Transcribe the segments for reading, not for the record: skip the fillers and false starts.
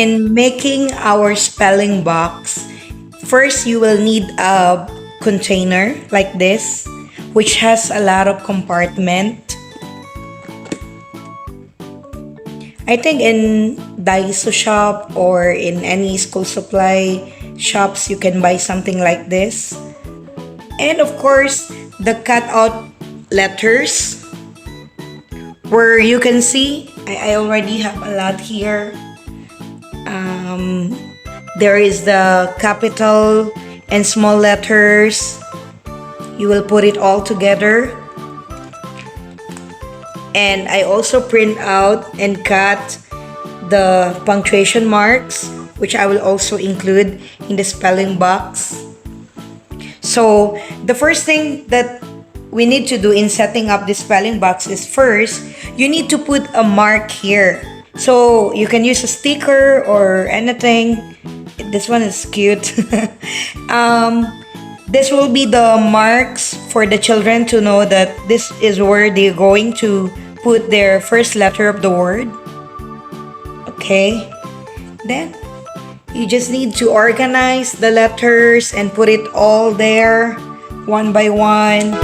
In making our spelling box, first you will need a container like this, which has a lot of compartment. I think in Daiso shop or in any school supply shops, you can buy something like this. And of course, the cutout letters where you can see, I already have a lot here. There is the capital and small letters. You will put it all together. And I also print out and cut the punctuation marks, which I will also include in the spelling box. So the first thing that we need to do in setting up the spelling box is first, you need to put a mark here. So you can use a sticker or anything. This one is cute. This will be the marks for the children to know that this is where they're going to put their first letter of the word. Okay. Then you just need to organize the letters and put it all there one by one.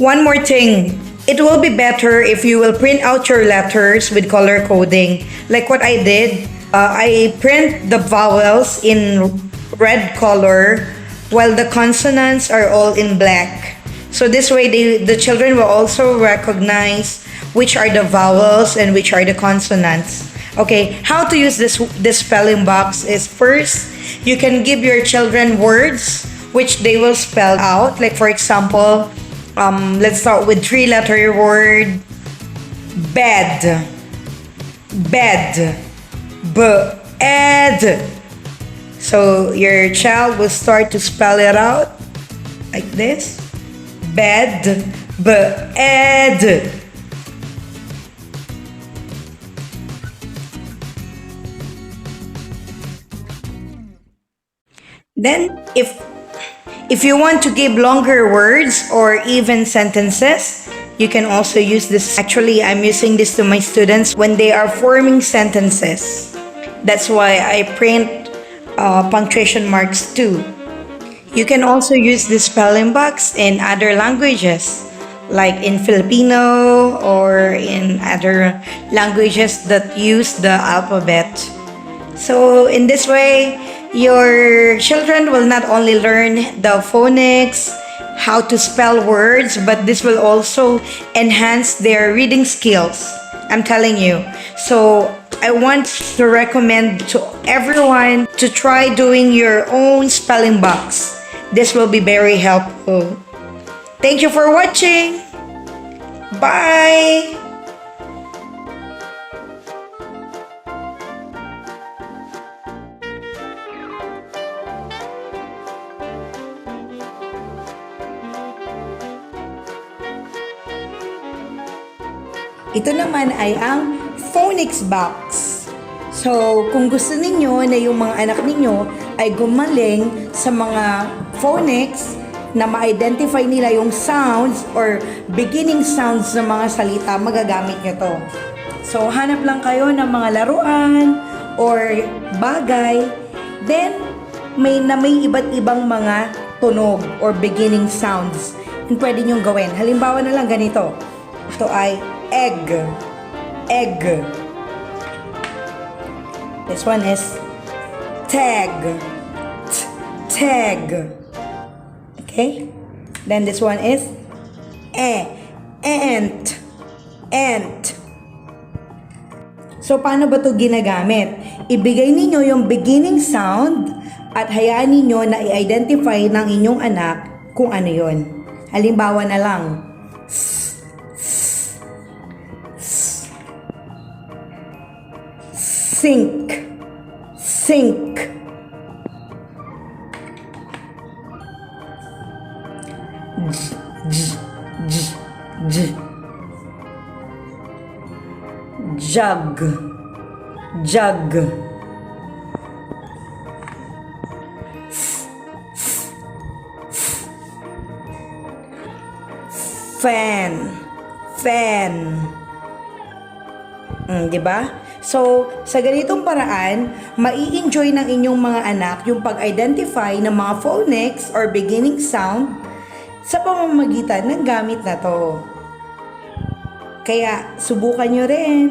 One more thing, it will be better if you will print out your letters with color coding. Like what I did, I print the vowels in red color while the consonants are all in black. So this way the children will also recognize which are the vowels and which are the consonants. Okay, how to use this spelling box is first, you can give your children words which they will spell out. Like for example, let's start with three-letter word bed. Bed. Bed. So your child will start to spell it out like this. Bed. Bed. Then if you want to give longer words or even sentences, you can also use this. Actually, I'm using this to my students when they are forming sentences. That's why I print punctuation marks too. You can also use this spelling box in other languages like in Filipino or in other languages that use the alphabet. So in this way, your children will not only learn the phonics, how to spell words, but this will also enhance their reading skills. I'm telling you. So I want to recommend to everyone to try doing your own spelling box. This will be very helpful. Thank you for watching. Bye. Ito naman ay ang phonics box. So, kung gusto ninyo na yung mga anak ninyo ay gumaling sa mga phonics na ma-identify nila yung sounds or beginning sounds ng mga salita, magagamit nyo to. So, hanap lang kayo ng mga laruan or bagay. Then, may iba't ibang mga tunog or beginning sounds yung pwede nyong gawin. Halimbawa na lang ganito. Ito ay egg. Egg. This one is tag. Tag. Okay? Then this one is ant. Ant. So, paano ba ito ginagamit? Ibigay ninyo yung beginning sound at hayaan ninyo na i-identify ng inyong anak kung ano yun. Halimbawa na lang, sink, sink. Jug, jug. Fan, fan. Di ba? So, sa ganitong paraan, mai-enjoy ng inyong mga anak yung pag-identify ng mga phonics or beginning sound sa pamamagitan ng gamit na to. Kaya, subukan nyo rin.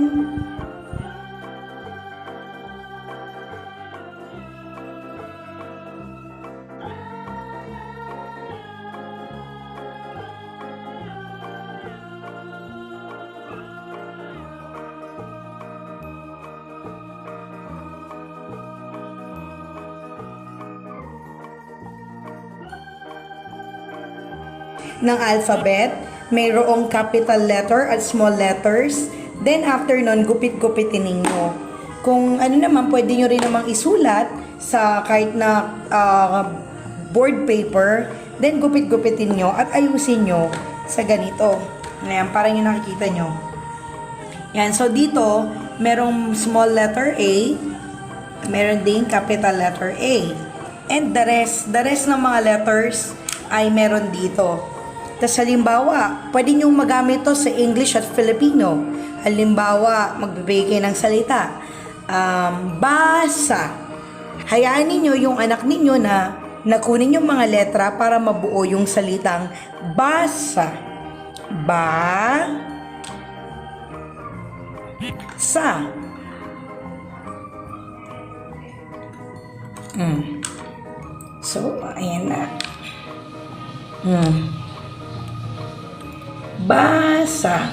Ng alphabet, mayroong capital letter at small letters. Then after nun, gupit-gupitin ninyo. Kung ano naman, pwede nyo rin namang isulat sa kahit na board paper. Then gupit-gupitin nyo at ayusin nyo sa ganito. Ayan, parang yung nakikita nyo. Yan, so dito, merong small letter A. Meron ding capital letter A. And the rest ng mga letters ay meron dito. Tapos halimbawa, pwede nyo magamit to sa English at Filipino. Halimbawa, magbibigay kayo ng salita. Basa. Hayaan ninyo yung anak ninyo na nakunin yung mga letra para mabuo yung salitang basa. Ba. Sa. So, ayan na. Basa.